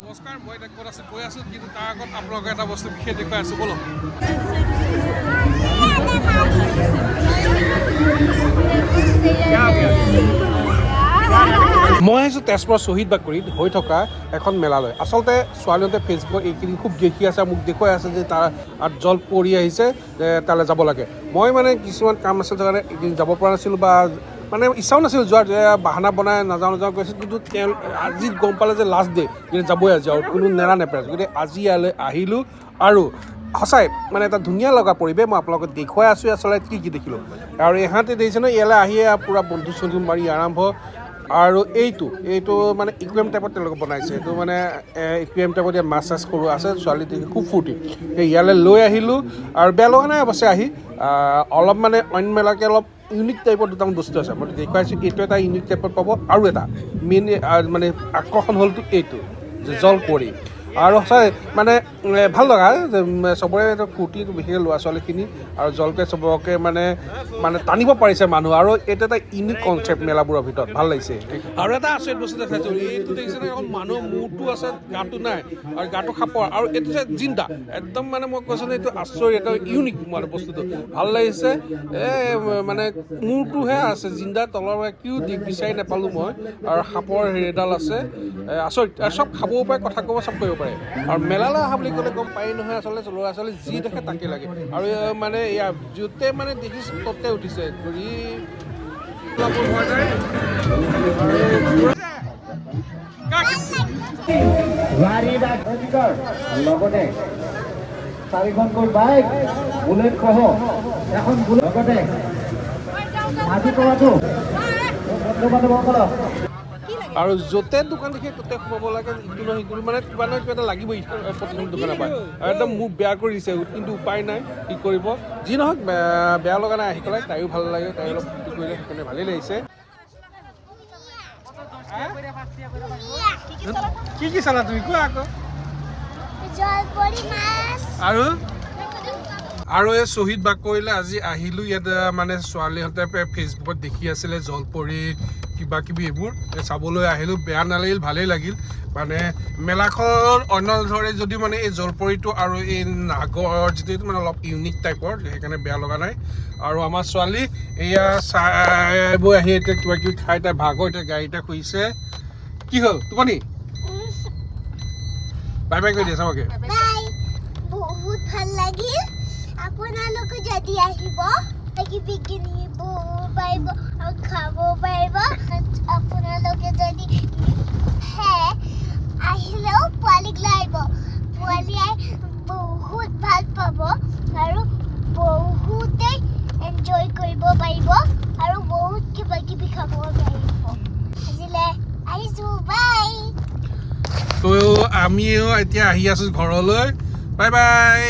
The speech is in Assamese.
নমস্কাৰ, মই এতিয়া ক'ত আছে কৈ আছোঁ, কিন্তু তাৰ আগত আপোনালোকে এটা বস্তু বিশেষ দেখুৱাই আছোঁ, বলক। মই আহিছোঁ তেজপুৰৰ শ্বহীদ বাকৰিত হৈ থকা এখন মেলালৈ। আচলতে ছোৱালীহঁতে ফেচবুকত এইকেইদিন খুব দেখি আছে, মোক দেখুৱাই আছে যে তাৰ জল পৰি আহিছে, তালৈ যাব লাগে। মই মানে কিছুমান কাম আছিল কাৰণে এইকেইদিন যাব পৰা নাছিলোঁ, বা মানে ইচ্ছাও নাছিল যোৱাৰ, বাহানা বনাই নাযাওঁ কৈছিল। কিন্তু তেওঁ আজি গম পালে যে লাষ্ট ডে, কিন্তু যাবই আজি আৰু কোনো নেৰা নেপেৰা। গতিকে আজি ইয়ালৈ আহিলোঁ আৰু সঁচাই মানে এটা ধুনীয়া লগা পৰিৱেশ। মই আপোনালোকক দেখুৱাই আছোঁ আচলতে কি দেখিলোঁ। আৰু ইহঁতে দেখিছে ন, ইয়ালৈ আহিয়ে পূৰা বন্ধু চন্ধু মাৰি আৰম্ভ। আৰু এইটো মানে ইকুৱেম টাইপত তেওঁলোকে বনাইছে। এইটো মানে ইকুৱেম টাইপত ইয়াত মাছ চাছ সৰু আছে, ছোৱালী দেখি খুব ফূৰ্তি। সেই ইয়ালৈ লৈ আহিলোঁ আৰু বেয়া লগা নাই অৱশ্যে আহি। অলপ মানে অইন মেলাকৈ অলপ ইউনিক টাইপৰ দুটামান বস্তু আছে, মই দেখুৱাইছোঁ। এইটো এটা ইউনিক টাইপত পাব। আৰু এটা মেইন মানে আকৰ্ষণ হ'লতো এইটো যে জলপৰি। আৰু সঁচাই মানে ভাল লগা চবৰে ফূৰ্তি, বিশেষকৈ ল'ৰা ছোৱালীখিনি আৰু জলকে চবকে মানে টানিব পাৰিছে মানুহ। আৰু এইটো এটা ইউনিক কনচেপ্ট মেলাবোৰৰ ভিতৰত, ভাল লাগিছে। আৰু এটা আচৰিত বস্তু দেখাইছোঁ, এইটো দেখিছেনে, এখন মানুহৰ মূৰটো আছে, গাটো নাই, আৰু গাটো সাপৰ। আৰু এইটো যে জিন্দা একদম, মানে মই কৈছোঁ এইটো আচৰিত, এটা ইউনিক মানে বস্তুটো ভাল লাগিছে। মানে মূৰটোহে আছে জিন্দা, তলৰ কিয় বিচাৰি নাপালোঁ মই। আৰু সাপৰ হেৰিডাল আছে, আচৰিত। চব খাবও পাৰে, কথা ক'ব, চব কৰিব পাৰে। আৰু মেলালৈ অহা বুলি ক'লে গম পায়েই নহয়, আচলতে ল'ৰা ছোৱালী যি দেখে তাকে লাগে। আৰু মানে ইয়াৰ য'তে মানে দেখিছোঁ ততে উঠিছে ঘূৰি লগতে 4খনকৈ বাইক, বুলেট সহ এখন লগতে আজি কৰাটো বন্ধু-বান্ধৱসকলক। আৰু য'তে দোকান দেখি ত'তে সোমাব লাগে, ইটো নহয় সিটো, মানে কিবা নহয় কিবা এটা লাগিবই প্ৰতিখন দোকানৰ পৰা। আৰু একদম মোক বেয়া কৰি দিছে, কিন্তু উপায় নাই, কি কৰিব। যি নহওক বেয়া লগা নাই, আহি পেলাই তাইও ভাল লাগে, তাই অলপ ফূৰ্তি কৰিলে, সেইকাৰণে ভালেই লাগিছে। কি চালা তুমি, কোৱা আকৌ। আৰু এই শ্বহীদ বাকৰিলৈ আজি আহিলোঁ। ইয়াত মানে ছোৱালীহঁতে ফেচবুকত দেখি আছিলে জলপৰি কিবা কিবি, এইবোৰ চাবলৈ আহিলোঁ। বেয়া নালাগিল, ভালেই লাগিল। মানে মেলাখন অন্য ধৰে যদি মানে এই জলপৰিটো আৰু এই নাগৰ যিটো মানে অলপ ইউনিক টাইপৰ, সেইকাৰণে বেয়া লগা নাই। আৰু আমাৰ ছোৱালী এয়া চাই আহি এতিয়া কিবা কিবি খাই তাই ভাগৰ, এতিয়া গাড়ীতে শুইছে। কি হ'ল, টোপনি? বাই বাই কৈ দিয়া চাবকে। বহুত ভাল লাগিল। আপোনালোকে যদি আহিব, কিনিব পাৰিব আৰু খাব পাৰিব। আপোনালোকে যদি আহিলেও পোৱালীক লৈ আহিব, পোৱালীয়ে বহুত ভাল পাব আৰু বহুতেই এনজয় কৰিব পাৰিব আৰু বহুত কিবা কিবি খাব পাৰিব। আজিলৈ আহিছোঁ, বাই। তো আমিও এতিয়া আহি আছোঁ ঘৰলৈ। Bye bye.